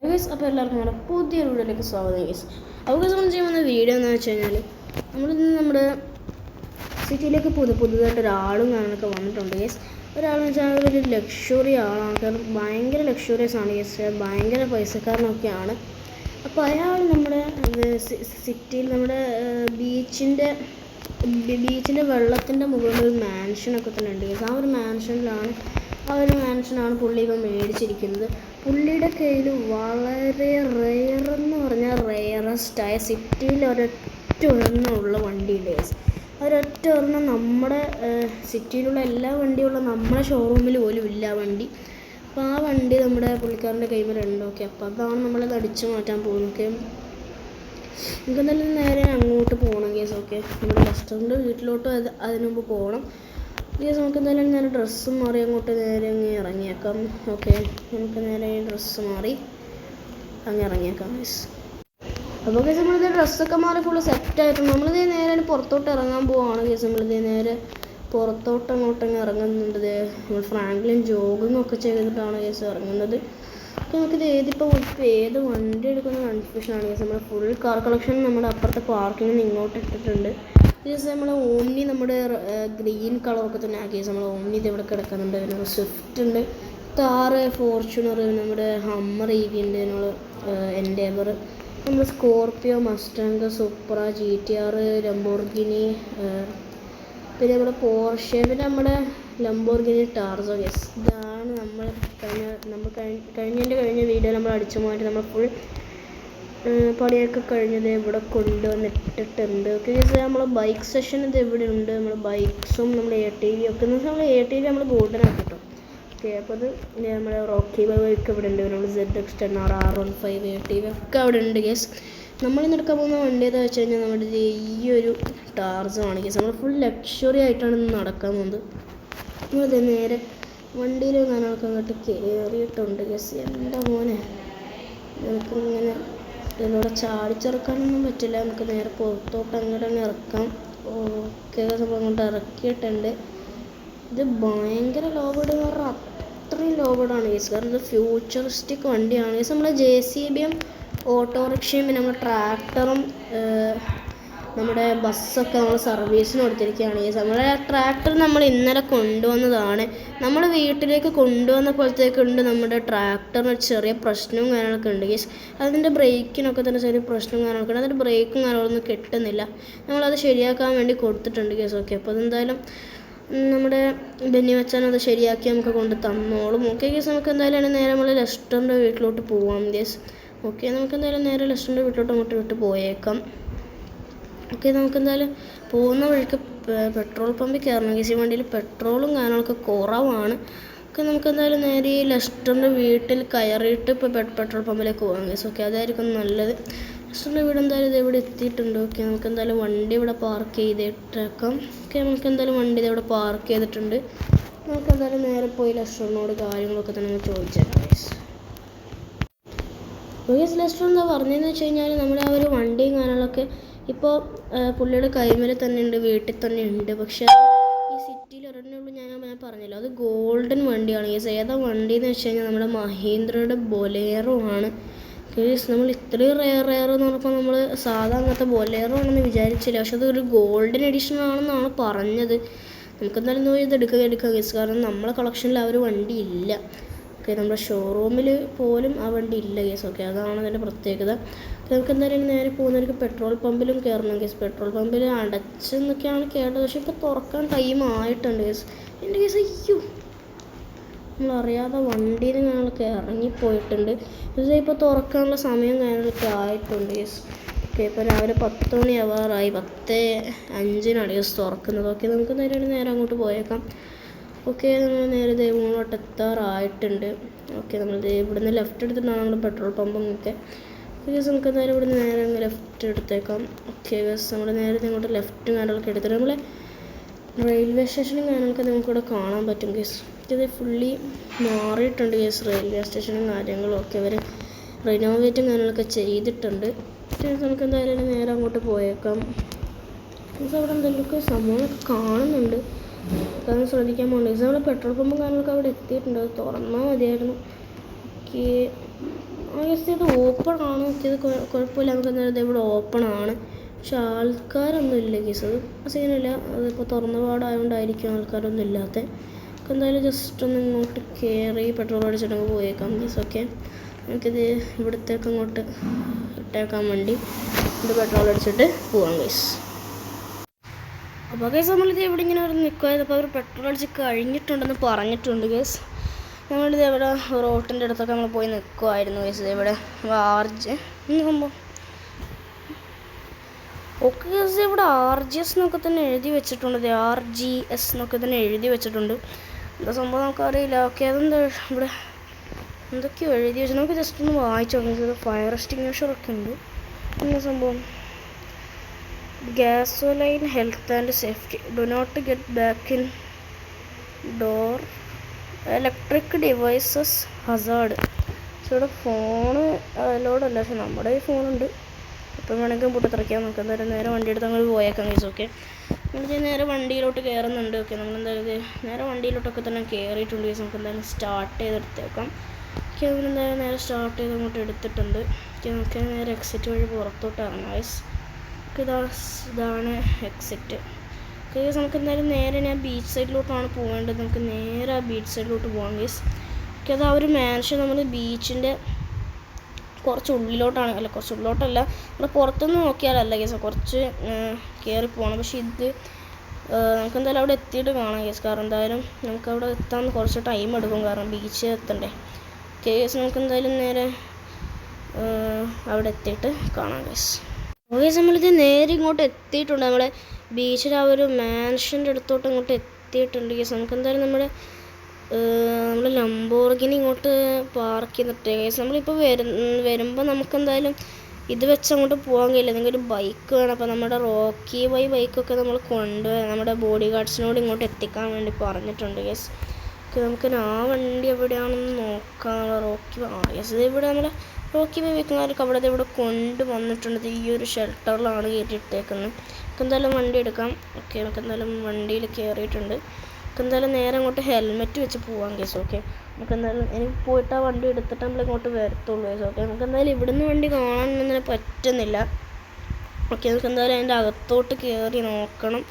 Guys, അപ്പോൾ എല്ലാവർക്കും നമ്മുടെ പുതിയൊരു വീഡിയോയിലേക്ക് സ്വാഗതം ഗൈസ്. അപ്പോൾ നമ്മൾ ചെയ്യുന്ന വീഡിയോ എന്ന് വെച്ച് കഴിഞ്ഞാൽ നമ്മളിന്ന് നമ്മുടെ സിറ്റിയിലേക്ക് പുതുതായിട്ട് ഒരാളും കാണാനൊക്കെ വന്നിട്ടുണ്ട് ഗൈസ്. ഒരാളെന്ന് വെച്ചാൽ ഒരു ലക്ഷറി ആളാണ്, കാരണം ഭയങ്കര ലക്ഷറിയസ് ആണ് ഗൈസ്, ഭയങ്കര പൈസക്കാരനൊക്കെയാണ്. അപ്പോൾ അയാൾ നമ്മുടെ സിറ്റിയിൽ നമ്മുടെ ബീച്ചിൻ്റെ വെള്ളത്തിൻ്റെ മുകളിൽ ഒരു മാൻഷനൊക്കെ തന്നെ ഉണ്ട് ഗൈസ്. ആ ഒരു മാൻഷനാണ് പുള്ളി ഇപ്പം മേടിച്ചിരിക്കുന്നത്. പുള്ളിയുടെ കയ്യിൽ വളരെ റെയറെന്ന് പറഞ്ഞാൽ റെയറസ്റ്റായ സിറ്റിയിൽ ഒരൊറ്റ ഒരെണ്ണമുള്ള വണ്ടിയുണ്ട് ഗൈസ്. ഒരൊറ്റ ഒരെണ്ണം നമ്മുടെ സിറ്റിയിലുള്ള എല്ലാ വണ്ടിയുള്ള നമ്മുടെ ഷോറൂമിൽ പോലും ഇല്ല ആ വണ്ടി. അപ്പോൾ ആ വണ്ടി നമ്മുടെ പുള്ളിക്കാരൻ്റെ കൈമേലുണ്ട്. ഓക്കെ, അപ്പോൾ അതാണ് നമ്മളത് അടിച്ചു മാറ്റാൻ പോകുന്നത്. ഓക്കെ, നമുക്ക് എന്തായാലും നേരെ അങ്ങോട്ട് പോകണം കേസ്. ഓക്കെ, നമ്മുടെ കസ്റ്റമറിൻ്റെ വീട്ടിലോട്ട് അതിനു മുമ്പ് പോകണം കേസ്. നമുക്ക് എന്തായാലും നേരെ ഡ്രസ്സ് മാറി അങ്ങോട്ട് നേരെ അങ്ങ് ഇറങ്ങിയേക്കാം. ഓക്കെ, നമുക്ക് നേരെ ഡ്രസ്സ് മാറി അങ്ങ് ഇറങ്ങിയേക്കാം കേസ്. അപ്പോൾ കേസ് നമ്മളിത് ഡ്രസ്സൊക്കെ മാറി ഫുള്ള് സെറ്റായിട്ടുണ്ട്. നമ്മളിത് നേരെ പുറത്തോട്ട് ഇറങ്ങാൻ പോവുകയാണ് കേസ്. നമ്മളിത് നേരെ പുറത്തോട്ട് അങ്ങോട്ടങ്ങ് ഇറങ്ങുന്നുണ്ട്. നമ്മൾ ഫ്രാങ്ക്ലിൻ ജോഗിങ്ങൊക്കെ ചെയ്തിട്ടാണ് കേസ് ഇറങ്ങുന്നത്. അപ്പോൾ നമുക്കിത് ഇപ്പോൾ ഏത് വണ്ടി എടുക്കുന്ന കൺഫ്യൂഷനാണ് കേസ്. നമ്മുടെ ഫുൾ കാർ കളക്ഷൻ നമ്മുടെ അപ്പുറത്തെ പാർക്കിങ്ങിൽ നിന്ന് ഇങ്ങോട്ട് ഇട്ടിട്ടുണ്ട് കേസ്. നമ്മൾ ഓംനി നമ്മുടെ ഗ്രീൻ കളറൊക്കെ തന്നെ ആക്കി കേസ്. നമ്മൾ ഓംനി ഇത് ഇവിടെ കിടക്കുന്നുണ്ട്. പിന്നെ സ്വിഫ്റ്റ് ഉണ്ട്, താറ്, ഫോർച്യൂണർ, നമ്മുടെ ഹമ്മർ EV ഉണ്ട്, നമ്മൾ എൻഡേവർ, നമ്മൾ സ്കോർപ്പിയോ, മസ്റ്റാങ്ക്, സുപ്ര, GTR, ലംബോർഗിനി, പിന്നെ നമ്മുടെ പോർഷെ, പിന്നെ നമ്മുടെ ലംബോർഗിനി ടാർസോ കേസ്. ഇതാണ് നമ്മൾ കഴിഞ്ഞ വീഡിയോ നമ്മൾ അടിച്ചു മാറ്റി നമ്മൾ ഫുൾ പണിയൊക്കെ കഴിഞ്ഞത് ഇവിടെ കൊണ്ടുവന്നിട്ടിട്ടുണ്ട്. ഓക്കെ കേസ്, നമ്മൾ ബൈക്ക് സെഷൻ ഇത് ഇവിടെ ഉണ്ട്. നമ്മൾ ബൈക്സും നമ്മൾ ATV ഒക്കെ നമ്മൾ ATV നമ്മൾ ഗോൾഡൻ ആക്കിട്ടോ. ഓക്കെ, അപ്പോൾ അത് നമ്മുടെ റോക്കി ബൈക്ക് ഇവിടെ ഉണ്ട്. നമ്മൾ ZX10R, R15 ATV ഒക്കെ അവിടെ ഉണ്ട് കേസ്. നമ്മളിന്ന് എടുക്കാൻ പോകുന്ന വണ്ടി ഏതാ വെച്ച് കഴിഞ്ഞാൽ നമ്മുടെ ഈ ഒരു ടാർസോ ആണ് കേസ്. നമ്മൾ ഫുൾ ലക്ഷറി ആയിട്ടാണ് ഇന്ന് നടക്കാൻ പോകുന്നത്. നമ്മളത് നേരെ വണ്ടിയിൽ ഞാനൊക്കെ അങ്ങോട്ട് കയറിയിട്ടുണ്ട് കേസ്. എൻ്റെ മോനെ, നമുക്കിങ്ങനെ ഇതിലൂടെ ചാടിച്ചിറക്കാനൊന്നും പറ്റില്ല. നമുക്ക് നേരെ പുറത്തോട്ട് അങ്ങോട്ട് തന്നെ ഇറക്കാം. ഓക്കെ, നമ്മൾ അങ്ങോട്ട് ഇറക്കിയിട്ടുണ്ട്. ഇത് ഭയങ്കര ലോബോഡ് എന്ന് പറഞ്ഞാൽ അത്രയും ലോബോഡാണ് കേസ്. കാരണം ഇത് ഫ്യൂച്ചറിസ്റ്റിക് വണ്ടിയാണ് കേസ്. നമ്മൾ JCBയും ഓട്ടോറിക്ഷയും പിന്നെ നമ്മുടെ ട്രാക്ടറും നമ്മുടെ ബസ്സൊക്കെ നമ്മൾ സർവീസിന് കൊടുത്തിരിക്കുകയാണ് കേസ്. നമ്മുടെ ട്രാക്ടർ നമ്മൾ ഇന്നലെ കൊണ്ടുവന്നതാണ്. നമ്മൾ വീട്ടിലേക്ക് കൊണ്ടുവന്നപ്പോഴത്തേക്കുണ്ട് നമ്മുടെ ട്രാക്ടറിന് ചെറിയ പ്രശ്നവും കാര്യങ്ങളൊക്കെ ഉണ്ട് കേസ്. അതിൻ്റെ ബ്രേക്കിനൊക്കെ തന്നെ ചെറിയ പ്രശ്നവും കാര്യങ്ങളൊക്കെ ഉണ്ട്. അതിൻ്റെ ബ്രേക്കും കാര്യങ്ങളൊന്നും കിട്ടുന്നില്ല. നമ്മളത് ശരിയാക്കാൻ വേണ്ടി കൊടുത്തിട്ടുണ്ട് കേസ്. ഓക്കെ, അപ്പോൾ അതെന്തായാലും നമ്മുടെ ബെന്നി വെച്ചാൽ അത് ശരിയാക്കി നമുക്ക് കൊണ്ട് തന്നോളും. ഓക്കെ കേസ്, നമുക്ക് എന്തായാലും നേരെ നമ്മൾ ലെസ്റ്ററിൻ്റെ വീട്ടിലോട്ട് പോവാം കേസ്. ഓക്കെ, നമുക്ക് എന്തായാലും നേരെ ലെസ്റ്ററിൻ്റെ വീട്ടിലോട്ട് അങ്ങോട്ട് വിട്ട് പോയേക്കാം. ഓക്കെ, നമുക്ക് എന്തായാലും പോകുന്ന വഴിക്ക് പെട്രോൾ പമ്പിൽ കയറണം കേസ്. ഈ വണ്ടിയിൽ പെട്രോളും കാര്യങ്ങളൊക്കെ കുറവാണ്. ഓക്കെ, നമുക്ക് എന്തായാലും നേരെ ഈ ലെസ്റ്ററിൻ്റെ വീട്ടിൽ കയറിയിട്ട് ഇപ്പോൾ പെട്രോൾ പമ്പിലേക്ക് പോകാം കേസ്. ഓക്കെ, അതായിരിക്കും നല്ലത്. ലെസ്റ്ററിൻ്റെ വീട് എന്തായാലും ഇത് ഇവിടെ എത്തിയിട്ടുണ്ട്. ഓക്കെ, നമുക്ക് എന്തായാലും വണ്ടി ഇവിടെ പാർക്ക് ചെയ്തിട്ടേക്കാം. ഓക്കെ, നമുക്ക് എന്തായാലും വണ്ടി ഇവിടെ പാർക്ക് ചെയ്തിട്ടുണ്ട്. നമുക്ക് എന്തായാലും നേരെ പോയി ലെസ്റ്ററിനോട് കാര്യങ്ങളൊക്കെ തന്നെ ചോദിച്ചേക്കാം കേസ്. കേസ് ലെസ്റ്റർ എന്താ പറഞ്ഞതെന്ന് വെച്ച് കഴിഞ്ഞാൽ നമ്മുടെ ആ ഒരു വണ്ടിയും കാര്യങ്ങളൊക്കെ ഇപ്പോൾ പുള്ളിയുടെ കൈമേൽ തന്നെ ഉണ്ട്, വീട്ടിൽ തന്നെ ഉണ്ട്. പക്ഷേ ഈ സിറ്റിയിൽ ഒരെണ്ണമുള്ളൂ. ഞാൻ പറഞ്ഞല്ലോ, അത് ഗോൾഡൻ വണ്ടിയാണ് കേസ്. ഏതാ വണ്ടി എന്ന് വെച്ച് കഴിഞ്ഞാൽ നമ്മുടെ മഹീന്ദ്രയുടെ ബൊലേറോ ആണ് കേസ്. നമ്മൾ ഇത്രയും റെയർ എന്ന് പറഞ്ഞപ്പോൾ നമ്മൾ സാധാ അങ്ങനത്തെ ബൊലേറോ ആണെന്ന് വിചാരിച്ചില്ല. പക്ഷെ അത് ഒരു ഗോൾഡൻ എഡിഷൻ ആണെന്നാണ് പറഞ്ഞത്. നമുക്കെന്തായാലും പോയി ഇത് എടുക്കാം കേസ്. കാരണം നമ്മളെ കളക്ഷനിൽ ആ ഒരു വണ്ടി ഇല്ല. ഓക്കെ, നമ്മുടെ ഷോറൂമിൽ പോലും ആ വണ്ടി ഇല്ല കേസ്. ഓക്കെ, അതാണ് അതിൻ്റെ പ്രത്യേകത. നമുക്ക് എന്തായാലും നേരെ പോകുന്നവർക്ക് പെട്രോൾ പമ്പിലും കയറണം കേസ്. പെട്രോൾ പമ്പിൽ അടച്ചെന്നൊക്കെയാണ് കേട്ടത്. പക്ഷെ ഇപ്പോൾ തുറക്കാൻ ടൈം ആയിട്ടുണ്ട് കേസ്. എൻ്റെ കേസ് അയ്യോ, നമ്മളറിയാതെ വണ്ടിയിൽ ഞങ്ങൾക്ക് ഇറങ്ങിപ്പോയിട്ടുണ്ട്. ഇത് ഇപ്പോൾ തുറക്കാനുള്ള സമയം കാര്യങ്ങളൊക്കെ ആയിട്ടുണ്ട് കേസ്. ഓക്കെ, ഇപ്പോൾ രാവിലെ 10 മണി ആവാറായി. 10:05 കേസ് തുറക്കുന്നത്. ഓക്കെ, നമുക്ക് നേരെ അങ്ങോട്ട് പോയേക്കാം. ഓക്കെ, നമ്മൾ നേരെ മുന്നോട്ട് എത്താറായിട്ടുണ്ട്. ഓക്കെ, നമ്മൾ ഇവിടുന്ന് ലെഫ്റ്റ് എടുത്തിട്ടാണ് നമ്മൾ പെട്രോൾ പമ്പൊക്കെ. കേസ് നമുക്ക് നേരെ ഇവിടുന്ന് നേരെ അങ്ങ് ലെഫ്റ്റ് എടുത്തേക്കാം. ഓക്കെ കേസ്, നമ്മൾ നേരെ ഇങ്ങോട്ട് ലെഫ്റ്റും കാര്യങ്ങളൊക്കെ എടുത്തിട്ട് നമ്മളെ റെയിൽവേ സ്റ്റേഷനും കാര്യങ്ങളൊക്കെ നമുക്കിവിടെ കാണാൻ പറ്റും കേസ്. ഇത് ഫുള്ളി മാറിയിട്ടുണ്ട് കേസ്. റെയിൽവേ സ്റ്റേഷനും കാര്യങ്ങളും ഒക്കെ അവർ റിനോവേറ്റും കാര്യങ്ങളൊക്കെ ചെയ്തിട്ടുണ്ട്. നമുക്ക് എന്തായാലും നേരെ അങ്ങോട്ട് പോയേക്കാം. കേസ് അവിടെ എന്തെങ്കിലുമൊക്കെ സംഭവങ്ങളൊക്കെ കാണുന്നുണ്ട്, അതൊന്ന് ശ്രദ്ധിക്കാൻ പോകുന്നുണ്ട്. കേസ് നമ്മൾ പെട്രോൾ പമ്പും കാര്യങ്ങളൊക്കെ അവിടെ എത്തിയിട്ടുണ്ട്. അത് തുറന്നാൽ മതിയായിരുന്നു. ഓക്കെ, ജസ്റ്റ് ഇത് ഓപ്പൺ ആണ്. ഇത് കുഴപ്പമില്ല, നമുക്ക് എന്തായാലും ഇവിടെ ഓപ്പൺ ആണ്. പക്ഷെ ആൾക്കാരൊന്നും ഇല്ല കേസ്. അത് സീനില്ല, അതിപ്പോൾ തുറന്ന പാടായതുകൊണ്ടായിരിക്കും ആൾക്കാരൊന്നും ഇല്ലാത്ത. എന്തായാലും ജസ്റ്റ് ഒന്ന് ഇങ്ങോട്ട് കയറി പെട്രോൾ അടിച്ചിട്ടങ്ങ് പോയേക്കാം കേസ്. ഓക്കെ, നമുക്കിത് ഇവിടത്തേക്ക് അങ്ങോട്ട് ഇട്ടേക്കാൻ വേണ്ടി ഇത് പെട്രോൾ അടിച്ചിട്ട് പോവാം കേസ്. അപ്പോൾ കേസ് നമ്മളിത് ഇവിടെ ഇങ്ങനെ ഒരു നിൽക്കുമായിരുന്നു. അപ്പോൾ അവർ പെട്രോൾ അടിച്ച് കഴിഞ്ഞിട്ടുണ്ടെന്ന് പറഞ്ഞിട്ടുണ്ട് കേസ്. നമ്മളിത് ഇവിടെ റോട്ടിൻ്റെ അടുത്തൊക്കെ നമ്മൾ പോയി നിൽക്കുമായിരുന്നു കേസ്. ഇവിടെ ആർജ് സംഭവം ഓക്കെ കേസ്. ഇവിടെ RGS എന്നൊക്കെ തന്നെ എഴുതി വെച്ചിട്ടുണ്ട്, RGS എന്നൊക്കെ തന്നെ എഴുതി വെച്ചിട്ടുണ്ട്. എന്താ സംഭവം നമുക്കറിയില്ല. ഓക്കെ, അതെന്താ ഇവിടെ എന്തൊക്കെയോ എഴുതി വെച്ചാൽ നമുക്ക് ജസ്റ്റ് ഒന്ന് വായിച്ചു നോക്കാം. ഫയർ എക്സ്റ്റിങ്ക്വിഷറൊക്കെ ഉണ്ട്. എന്താ സംഭവം? Gasoline health and safety, do not get back in door, electric devices hazard. പക്ഷെ ഇവിടെ ഫോണ് അലോഡല്ല, പക്ഷെ നമ്മുടെ ഈ ഫോണുണ്ട്. ഇപ്പം വേണമെങ്കിൽ പൊട്ടിത്തെറിക്കാം. നമുക്ക് എന്തായാലും നേരെ വണ്ടി എടുത്ത് അങ്ങോട്ട് പോയേക്കാം കേസ്. ഓക്കെ, നമ്മൾ നേരെ വണ്ടിയിലോട്ട് കയറുന്നുണ്ട്. ഓക്കെ, നമ്മളെന്തായാലും നേരെ വണ്ടിയിലോട്ടൊക്കെ തന്നെ കയറിയിട്ടുണ്ട് കേസ്. നമുക്ക് എന്തായാലും സ്റ്റാർട്ട് ചെയ്തെടുത്തേക്കാം. ഓക്കെ, നമ്മളെന്തായാലും നേരെ സ്റ്റാർട്ട് ചെയ്ത് അങ്ങോട്ട് എടുത്തിട്ടുണ്ട്. ഓക്കെ, നമുക്ക് നേരെ എക്സിറ്റ് വഴി പുറത്തോട്ട് ഇറങ്ങാം ഗൈസ്. ഇതാണ് എക്സിറ്റ്. ഓക്കെ, നമുക്ക് എന്തായാലും നേരെ ഞാൻ ബീച്ച് സൈഡിലോട്ടാണ് പോകേണ്ടത്. നമുക്ക് നേരെ ആ ബീച്ച് സൈഡിലോട്ട് പോകാം ഗൈസ്. ഓക്കെ, അത് ആ ഒരു മാൻഷൻ നമ്മൾ ബീച്ചിൻ്റെ കുറച്ച് ഉള്ളിലോട്ടാണ്, അല്ല കുറച്ച് ഉള്ളിലോട്ടല്ല, നമ്മൾ പുറത്തുനിന്ന് നോക്കിയാലല്ല കേസ്, കുറച്ച് കയറി പോകണം. പക്ഷേ ഇത് നമുക്ക് എന്തായാലും അവിടെ എത്തിയിട്ട് കാണാം കേസ്. കാരണം എന്തായാലും നമുക്ക് അവിടെ എത്താൻ കുറച്ച് ടൈം എടുക്കും, കാരണം ബീച്ച് എത്തണ്ടേ. കേസ് നമുക്ക് എന്തായാലും നേരെ അവിടെ എത്തിയിട്ട് കാണാം കേസ്. കേസ് നമ്മളിത് നേരെ ഇങ്ങോട്ട് എത്തിയിട്ടുണ്ട്. നമ്മളെ ബീച്ചിൽ ആ ഒരു മാൻഷൻ്റെ അടുത്തോട്ട് ഇങ്ങോട്ട് എത്തിയിട്ടുണ്ട് കേസ്. നമുക്ക് എന്തായാലും നമ്മൾ ലംബോർഗിനി ഇങ്ങോട്ട് പാർക്ക് ചെയ്തിട്ടേ കേസ്. നമ്മളിപ്പോൾ വരുമ്പോൾ നമുക്കെന്തായാലും ഇത് വെച്ച് അങ്ങോട്ട് പോകാൻ കഴിയില്ല, എന്തെങ്കിലും ഒരു ബൈക്ക് വേണം. അപ്പോൾ നമ്മുടെ റോക്കി ബൈക്കൊക്കെ നമ്മൾ കൊണ്ടുപോയി നമ്മുടെ ബോഡി ഗാർഡ്സിനോട് ഇങ്ങോട്ട് എത്തിക്കാൻ വേണ്ടി പറഞ്ഞിട്ടുണ്ട് കേസ്. നമുക്ക് ആ വണ്ടി എവിടെയാണെന്ന് നോക്കാം. റോക്കി കേസ്, ഇത് ഇവിടെ നമ്മുടെ റോക്കി ബൈക്കാർക്ക് അവിടെ ഇവിടെ കൊണ്ടുവന്നിട്ടുണ്ട്. ഈ ഒരു ഷെൽട്ടറിലാണ് കയറ്റിയിട്ടേക്കുന്നത്. നമുക്ക് എന്തായാലും വണ്ടി എടുക്കാം. ഓക്കെ, നമുക്ക് എന്തായാലും വണ്ടിയിൽ കയറിയിട്ടുണ്ട്. നമുക്ക് എന്തായാലും നേരെ അങ്ങോട്ട് ഹെൽമെറ്റ് വെച്ച് പോവാം കേസ്. ഓക്കെ, നമുക്ക് എന്തായാലും എനിക്ക് പോയിട്ട് ആ വണ്ടി എടുത്തിട്ട് നമ്മൾ ഇങ്ങോട്ട് വരത്തുള്ളൂ കേസ്. ഓക്കെ, നമുക്ക് എന്തായാലും ഇവിടുന്ന് വണ്ടി കാണാനൊന്നും പറ്റുന്നില്ല. ഓക്കെ, നമുക്ക് എന്തായാലും അതിൻ്റെ അകത്തോട്ട് കയറി നോക്കണം.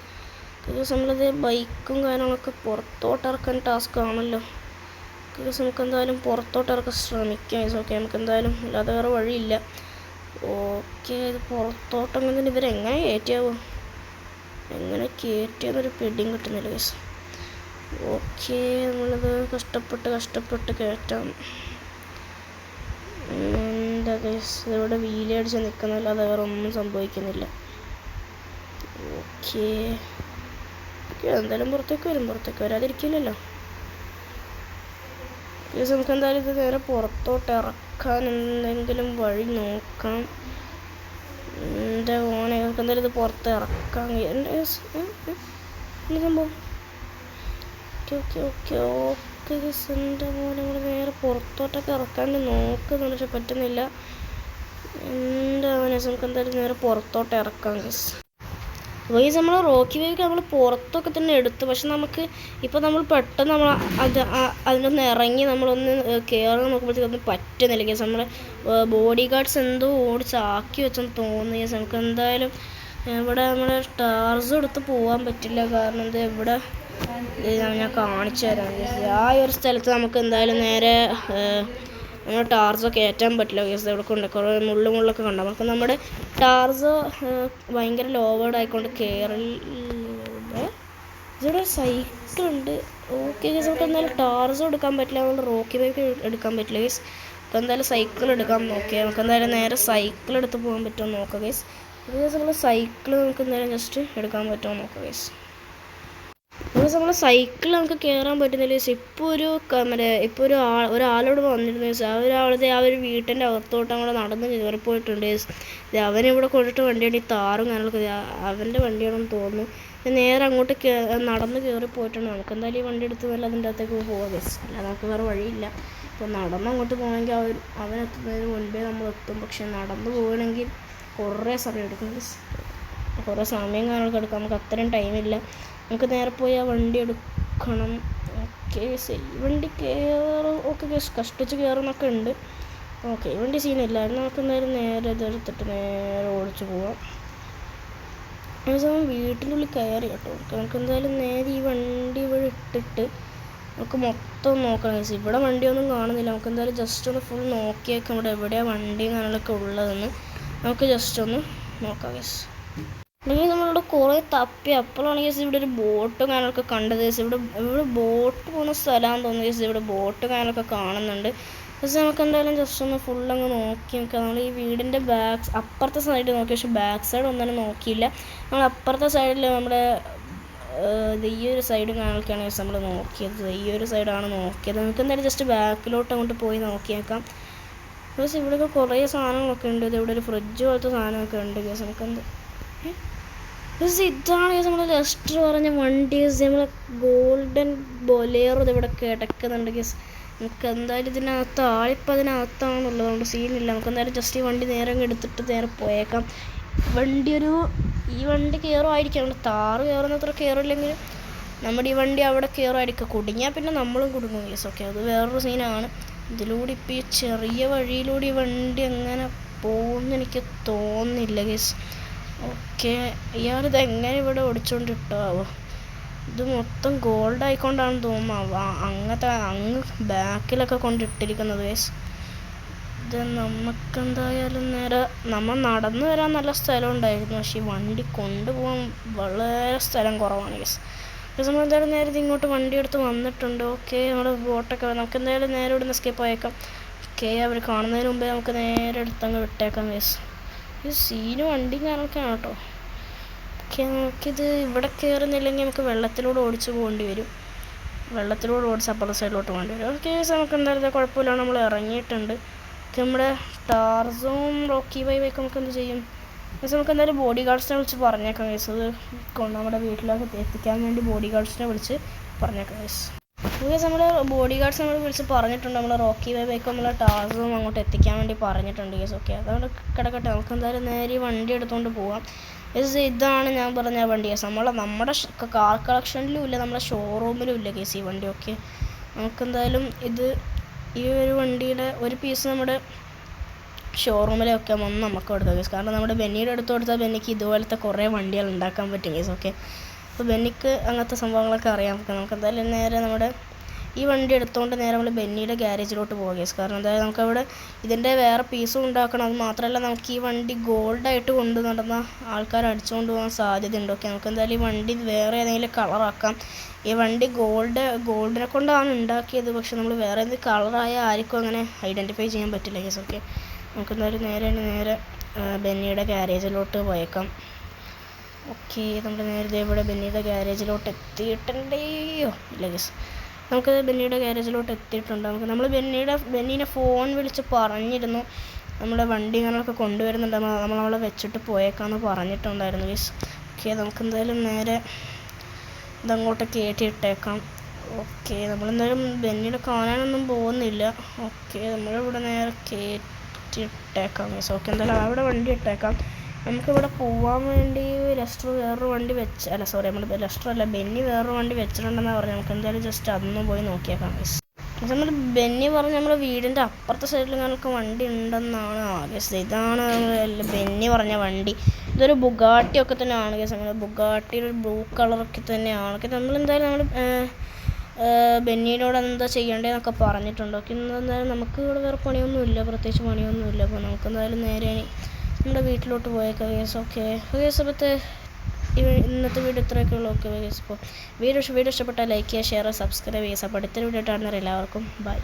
കേസ് നമ്മളത് ബൈക്കും കാര്യങ്ങളൊക്കെ പുറത്തോട്ട് ഇറക്കാൻ ടാസ്ക് ആണല്ലോ. കേസ് നമുക്ക് എന്തായാലും പുറത്തോട്ട് ഇറക്കാൻ ശ്രമിക്കാം കേസ്. ഓക്കെ, നമുക്ക് എന്തായാലും അല്ലാതെ വേറെ വഴിയില്ല. ഓക്കെ, ഇത് പുറത്തോട്ടെങ്ങനെ ഇവരെങ്ങനെ കയറ്റിയാവോ, എങ്ങനെ കയറ്റിയെന്നൊരു പിടിയും കിട്ടുന്നില്ല കേസ്. ഓക്കെ, നമ്മളത് കഷ്ടപ്പെട്ട് കയറ്റാം. എന്താ കേസ്, ഇവിടെ വീലടിച്ച് നിൽക്കുന്നില്ലാതെ വേറെ ഒന്നും സംഭവിക്കുന്നില്ല. ഓക്കെ, എന്തായാലും പുറത്തേക്ക് വരാതിരിക്കില്ലല്ലോ. കേസ് നമുക്ക് എന്തായാലും ഇത് നേരെ പുറത്തോട്ട് ഇറക്കാൻ എന്തെങ്കിലും വഴി നോക്കാം. എൻ്റെ ഓനെ നമുക്ക് എന്തായാലും ഇത് പുറത്ത് ഇറക്കാൻ സംഭവം. ഓക്കെ എൻ്റെ മോനെ നമ്മൾ നേരെ പുറത്തോട്ടൊക്കെ ഇറക്കാണ്ട് നോക്കുന്നുണ്ട്, പക്ഷെ പറ്റുന്നില്ല. എൻ്റെ മോനെ നമുക്ക് എന്തായാലും നേരെ പുറത്തോട്ട് ഇറക്കാം കേസ്. അപ്പോൾ ഈ നമ്മൾ റോക്കി വേക്ക് നമ്മൾ പുറത്തൊക്കെ തന്നെ എടുത്തു. പക്ഷെ നമുക്ക് ഇപ്പോൾ നമ്മൾ പെട്ടെന്ന് നമ്മൾ അതിനൊന്ന് ഇറങ്ങി നമ്മളൊന്ന് കയറാൻ നോക്കുമ്പോഴത്തേക്കൊന്നും പറ്റുന്നില്ല കേസ്. നമ്മുടെ ബോഡി ഗാർഡ്സ് എന്തോ ഓടിച്ചാക്കി വെച്ചെന്ന് തോന്നുന്നു കേസ്. നമുക്ക് എന്തായാലും ഇവിടെ നമ്മുടെ ടാർസ് എടുത്ത് പോകാൻ പറ്റില്ല, കാരണം ഇത് ഇവിടെ ഞാൻ കാണിച്ചു തരാം കേസ്. ആ ഒരു സ്ഥലത്ത് നമുക്ക് എന്തായാലും നേരെ നമ്മൾ ടാർസോ കയറ്റാൻ പറ്റില്ല കേസ്. ഇവിടെ കൊണ്ട് കുറേ മുള്ളൊക്കെ കണ്ടോ. നമുക്ക് നമ്മുടെ ടാർസോ ഭയങ്കര ലോവേഡ് ആയിക്കൊണ്ട് ഇവിടെ സൈക്കിളുണ്ട്. ഓക്കെ കേസ്, നമുക്ക് എന്തായാലും ടാർസോ എടുക്കാൻ പറ്റില്ല, നമ്മൾ റോക്കി ബൈക്ക് എടുക്കാൻ പറ്റില്ല കേസ്. അപ്പോൾ എന്തായാലും സൈക്കിൾ എടുക്കാം. ഓക്കെ, നമുക്ക് എന്തായാലും നേരെ സൈക്കിൾ എടുത്ത് പോകാൻ പറ്റുമോ നോക്കാം കേസ്. കേസ് നമ്മൾ സൈക്കിൾ നമുക്ക് എന്തായാലും ജസ്റ്റ് എടുക്കാൻ പറ്റുമോ നോക്കാം കേസ്. നമ്മൾ സൈക്കിൾ നമുക്ക് കയറാൻ പറ്റുന്നില്ല കേസ്. ഇപ്പോൾ ഒരാളോട് വന്നിരുന്നു കേസ്. ആ ഒരു വീട്ടിൻ്റെ അകത്തോട്ട് അങ്ങോട്ട് നടന്ന് കയറിപ്പോയിട്ടുണ്ട് കേസ്. അവനിവിടെ കൊണ്ടിട്ട് വണ്ടിയാണ്, ഈ താറും കാര്യങ്ങളൊക്കെ അവൻ്റെ വണ്ടിയാണെന്ന് തോന്നുന്നു. നേരെ അങ്ങോട്ട് നടന്ന് കയറി പോയിട്ടുണ്ട്. നമുക്ക് എന്തായാലും ഈ വണ്ടി എടുത്ത് നല്ല അതിൻ്റെ അകത്തേക്ക് പോകാം കേസ്. അല്ലാതെ നമുക്ക് വേറെ വഴിയില്ല. ഇപ്പോൾ നടന്ന് അങ്ങോട്ട് പോകണമെങ്കിൽ അവനെത്തുന്നതിന് മുൻപേ നമ്മൾ എത്തും. പക്ഷെ നടന്ന് പോകണമെങ്കിൽ കുറേ സമയം എടുക്കും കേസ്. കുറേ സമയം കാര്യങ്ങളൊക്കെ എടുക്കാം. നമുക്ക് അത്രയും ടൈമില്ല. നമുക്ക് നേരെ പോയി ആ വണ്ടി എടുക്കണം. ഓക്കെ, വണ്ടി കയറും. ഓക്കെ കേസ്, കഷ്ടിച്ച് കയറുന്നൊക്കെ ഉണ്ട്. ഓക്കെ, ഈ വണ്ടി സീനില്ലായിരുന്നു. നമുക്ക് എന്തായാലും നേരെ ഇതെടുത്തിട്ട് നേരെ ഓടിച്ചു പോവാം. സമയം വീട്ടിനുള്ളിൽ കയറി കേട്ടോ. നമുക്ക് എന്തായാലും നേരെ ഈ വണ്ടി ഇവിടെ ഇട്ടിട്ട് നമുക്ക് മൊത്തം നോക്കണം ഗൈസ്. ഇവിടെ വണ്ടിയൊന്നും കാണുന്നില്ല. നമുക്ക് എന്തായാലും ജസ്റ്റ് ഒന്ന് ഫുൾ നോക്കിയേക്കാം ഇവിടെ എവിടെയാണ് വണ്ടിയും കാര്യങ്ങളൊക്കെ ഉള്ളതെന്ന്. നമുക്ക് ജസ്റ്റ് ഒന്ന് നോക്കാം ഗൈസ്. അല്ലെങ്കിൽ നമ്മളിവിടെ കുറേ തപ്പി അപ്പോഴാണ് ഗൈസ് ഇവിടെ ഒരു ബോട്ടും കാര്യങ്ങളൊക്കെ കണ്ടത് ഗൈസ്. ഇവിടെ ബോട്ട് പോകുന്ന സ്ഥലമാണെന്ന് തോന്നുന്നു ഗൈസ്. ഇവിടെ ബോട്ട് കാര്യങ്ങളൊക്കെ കാണുന്നുണ്ട്. പക്ഷേ നമുക്ക് എന്തായാലും ജസ്റ്റ് ഒന്ന് ഫുള്ളങ്ങ് നോക്കി നോക്കാം. നമ്മൾ ഈ വീടിൻ്റെ അപ്പുറത്തെ സൈഡ് നോക്കി, പക്ഷേ ബാക്ക് സൈഡ് ഒന്നും നോക്കിയില്ല. നമ്മൾ അപ്പുറത്തെ സൈഡിൽ നമ്മുടെ ഈ ഒരു സൈഡ് കാണാനൊക്കെയാണ് നമ്മൾ നോക്കിയത്. ഈ ഒരു സൈഡാണ് നോക്കിയത്. നമുക്ക് എന്തായാലും ജസ്റ്റ് ബാക്കിലോട്ട് അങ്ങോട്ട് പോയി നോക്കിയേക്കാം. പക്ഷേ ഇവിടെയൊക്കെ കുറേ സാധനങ്ങളൊക്കെ ഉണ്ട്. ഇവിടെ ഒരു ഫ്രിഡ്ജ് പോലത്തെ സാധനമൊക്കെ ഉണ്ട് കേസ്. നമുക്കെന്ത് ഇതാണ് കേസ് നമ്മൾ ലെസ്റ്റർ പറഞ്ഞ വണ്ടി. നമ്മളെ ഗോൾഡൻ ബൊലേറോ ഇവിടെ കിടക്കുന്നുണ്ട് കേസ്. നമുക്ക് എന്തായാലും ഇതിനകത്ത് ആളിപ്പോൾ അതിനകത്താണുള്ളത്, അതുകൊണ്ട് സീനില്ല. നമുക്ക് എന്തായാലും ജസ്റ്റ് ഈ വണ്ടി നേരെ എടുത്തിട്ട് നേരെ പോയേക്കാം. ഈ വണ്ടി കയറുമായിരിക്കും. നമ്മുടെ താറ് കയറുന്നത്ര കയറില്ലെങ്കിൽ നമ്മുടെ ഈ വണ്ടി അവിടെ കയറുമായിരിക്കും. കുടുങ്ങിയാൽ പിന്നെ നമ്മളും കുടുങ്ങും കേസ്. ഓക്കെ, അത് വേറൊരു സീനാണ്. ഇതിലൂടെ ഇപ്പോൾ ഈ ചെറിയ വഴിയിലൂടെ ഈ വണ്ടി എങ്ങനെ പോകുമെന്ന് എനിക്ക് തോന്നുന്നില്ല കേസ്. ഓക്കെ, ഇയാളിത് എങ്ങനെ ഇവിടെ ഓടിച്ചുകൊണ്ടിട്ടാവോ? ഇത് മൊത്തം ഗോൾഡ് ആയിക്കൊണ്ടാണെന്ന് തോന്നുന്നു അങ്ങ് ബാക്കിലൊക്കെ കൊണ്ടിട്ടിരിക്കുന്നത് കേസ്. ഇത് നമുക്കെന്തായാലും നേരെ നമ്മൾ നടന്നു വരാൻ നല്ല സ്ഥലം ഉണ്ടായിരുന്നു. പക്ഷേ ഈ വണ്ടി കൊണ്ടുപോകാൻ വളരെ സ്ഥലം കുറവാണ് കേസ്. പക്ഷേ നമ്മൾ എന്തായാലും നേരെ ഇങ്ങോട്ട് വണ്ടി എടുത്ത് വന്നിട്ടുണ്ട്. ഓക്കെ, നമ്മുടെ ബോട്ടൊക്കെ നമുക്ക് എന്തായാലും നേരെ ഇവിടെ നിന്ന് എസ്കേപ്പ് ആയേക്കാം. ഓക്കെ, അവർ കാണുന്നതിന് മുമ്പേ നമുക്ക് നേരെ എടുത്തങ്ങ് വിട്ടേക്കാം കേസ്. ഇത് സീന് വണ്ടി കാണൊക്കെയാണ് കേട്ടോ. ഓക്കെ, നമുക്കിത് ഇവിടെ കയറുന്നില്ലെങ്കിൽ നമുക്ക് വെള്ളത്തിലൂടെ ഓടിച്ച് പോകേണ്ടി വരും. വെള്ളത്തിലൂടെ ഓടിച്ച് അപ്പുറത്തെ സൈഡിലോട്ട് പോകേണ്ടി വരും. ഓക്കെ, നമുക്ക് എന്തായാലും കുഴപ്പമില്ല, നമ്മൾ ഇറങ്ങിയിട്ടുണ്ട്. നമ്മുടെ ടാർസും റോക്കി ബൈബൊക്കെ നമുക്ക് എന്ത് ചെയ്യും പക്ഷേ നമുക്ക് എന്തായാലും ബോഡി ഗാർഡ്സിനെ വിളിച്ച് പറഞ്ഞേക്കാം കേസ്. അത് നമ്മുടെ വീട്ടിലേക്ക് എത്തിക്കാൻ വേണ്ടി ബോഡി ഗാർഡ്സിനെ വിളിച്ച് പറഞ്ഞേക്കാം കേസ്. കേസ് നമ്മൾ ബോഡി ഗാർഡ്സ് നമ്മൾ വിളിച്ച് പറഞ്ഞിട്ടുണ്ട്. നമ്മൾ റോക്കി ബൈബൊക്കെ നമ്മളെ ടാർസും അങ്ങോട്ട് എത്തിക്കാൻ വേണ്ടി പറഞ്ഞിട്ടുണ്ട് കേസ്. ഓക്കെ, അതുകൊണ്ട് കിടക്കട്ടെ. നമുക്ക് എന്തായാലും നേരെ വണ്ടി എടുത്തുകൊണ്ട് പോവാം. കേസ് ഇതാണ് ഞാൻ പറഞ്ഞ വണ്ടി കേസ്. നമ്മുടെ കാർ കളക്ഷനിലും ഇല്ല, നമ്മുടെ ഷോറൂമിലും ഇല്ല കേസ് ഈ വണ്ടി. ഓക്കെ, നമുക്കെന്തായാലും ഈ ഒരു വണ്ടിയുടെ ഒരു പീസ് നമ്മുടെ ഷോറൂമിലൊക്കെ വന്ന് നമുക്ക് കൊടുക്കാം കേസ്. കാരണം നമ്മുടെ ബെന്നിയുടെ അടുത്ത് കൊടുത്താൽ ബെന്നിക്ക് ഇതുപോലത്തെ കുറേ വണ്ടികൾ ഉണ്ടാക്കാൻ പറ്റും കേസ്. ഓക്കെ, അപ്പോൾ ബെന്നിക്ക് അങ്ങനത്തെ സംഭവങ്ങളൊക്കെ അറിയാം. നമുക്ക് എന്തായാലും നേരെ നമ്മുടെ ഈ വണ്ടി എടുത്തുകൊണ്ട് നേരെ നമ്മൾ ബെന്നിയുടെ ഗ്യാരേജിലോട്ട് പോകുക കേസ്. കാരണം എന്തായാലും നമുക്കവിടെ ഇതിൻ്റെ വേറെ പീസും ഉണ്ടാക്കണം. അത് മാത്രമല്ല നമുക്ക് ഈ വണ്ടി ഗോൾഡായിട്ട് കൊണ്ടു നടന്ന ആൾക്കാർ അടിച്ചുകൊണ്ട് പോകാൻ സാധ്യതയുണ്ട്. ഓക്കെ, നമുക്ക് എന്തായാലും ഈ വണ്ടി വേറെ ഏതെങ്കിലും കളറാക്കാം. ഈ വണ്ടി ഗോൾഡിനെ കൊണ്ടാണ് ഉണ്ടാക്കിയത്. പക്ഷെ നമ്മൾ വേറെ ഏതെങ്കിലും കളറായ ആർക്കും അങ്ങനെ ഐഡൻറ്റിഫൈ ചെയ്യാൻ പറ്റില്ല കേസ്. ഓക്കെ, നമുക്ക് എന്തായാലും നേരെ ബെന്നിയുടെ ഗ്യാരേജിലോട്ട് പോയേക്കാം. ഓക്കെ, നമ്മൾ നേരെ ഇവിടെ ബെന്നിയുടെ ഗ്യാരേജിലോട്ട് എത്തിയിട്ടുണ്ടേയോ ഇല്ല കേസ്. നമുക്ക് ബെന്നിയുടെ ഗ്യാരേജിലോട്ട് എത്തിയിട്ടുണ്ട്. നമ്മൾ ബെന്നീനെ ഫോൺ വിളിച്ച് പറഞ്ഞിരുന്നു നമ്മുടെ വണ്ടി ഇങ്ങനെയൊക്കെ കൊണ്ടുവരുന്നുണ്ട്, നമ്മളവളെ വെച്ചിട്ട് പോയേക്കാമെന്ന് പറഞ്ഞിട്ടുണ്ടായിരുന്നു കേസ്. ഓക്കെ, നമുക്ക് എന്തായാലും നേരെ ഇതങ്ങോട്ട് കയറ്റിയിട്ടേക്കാം. ഓക്കെ, നമ്മളെന്തായാലും ബെന്നിയുടെ കാണാനൊന്നും പോകുന്നില്ല. ഓക്കെ, നമ്മളിവിടെ നേരെ കയറ്റിയിട്ടേക്കാം കേസ്. ഓക്കെ, എന്തായാലും അവിടെ വണ്ടി ഇട്ടേക്കാം. നമുക്കിവിടെ പോകാൻ വേണ്ടി ലെസ്റ്റർ വേറൊരു വണ്ടി ബെന്നി വേറൊരു വണ്ടി വെച്ചിട്ടുണ്ടെന്നാണ് പറഞ്ഞത്. നമുക്ക് എന്തായാലും ജസ്റ്റ് അതൊന്നും പോയി നോക്കിയേക്കാം ഗൈസ്. നമ്മൾ ബെന്നി പറഞ്ഞ് നമ്മുടെ വീടിൻ്റെ അപ്പുറത്തെ സൈഡിൽ ഞങ്ങൾക്ക് വണ്ടി ഉണ്ടെന്നാണ് ഗൈസ്. ഇതാണ് ബെന്നി പറഞ്ഞ വണ്ടി. ഇതൊരു ബുഗാട്ടി ഒക്കെ തന്നെയാണ് ഗൈസ്. നമ്മൾ ബുഗാട്ടിയുടെ ഒരു ബ്ലൂ കളറൊക്കെ തന്നെയാണ്. നമ്മളെന്തായാലും ബെന്നിയോട് എന്താ ചെയ്യേണ്ടതെന്നൊക്കെ പറഞ്ഞിട്ടുണ്ട്. ഓക്കെ, എന്തായാലും നമുക്ക് ഇവിടെ വേറെ പ്രത്യേകിച്ച് പണിയൊന്നുമില്ല. അപ്പോൾ നമുക്കെന്തായാലും നേരെ നമ്മുടെ വീട്ടിലോട്ട് പോയേക്കാം കേസ്. ഓക്കെ കേസ്, അപ്പോഴത്തെ ഇന്നത്തെ വീഡിയോ ഇത്രയൊക്കെ ഉള്ളൂ. ഓക്കെ കേസ്, ഇപ്പോൾ വീഡിയോ ഇഷ്ടപ്പെട്ടാൽ ലൈക്ക് ചെയ്യുക, ഷെയർ, സബ്സ്ക്രൈബ് ചെയ്യുക. അപ്പോൾ അടുത്തൊരു വീഡിയോ ഇട്ടാണ് എല്ലാവർക്കും ബൈ.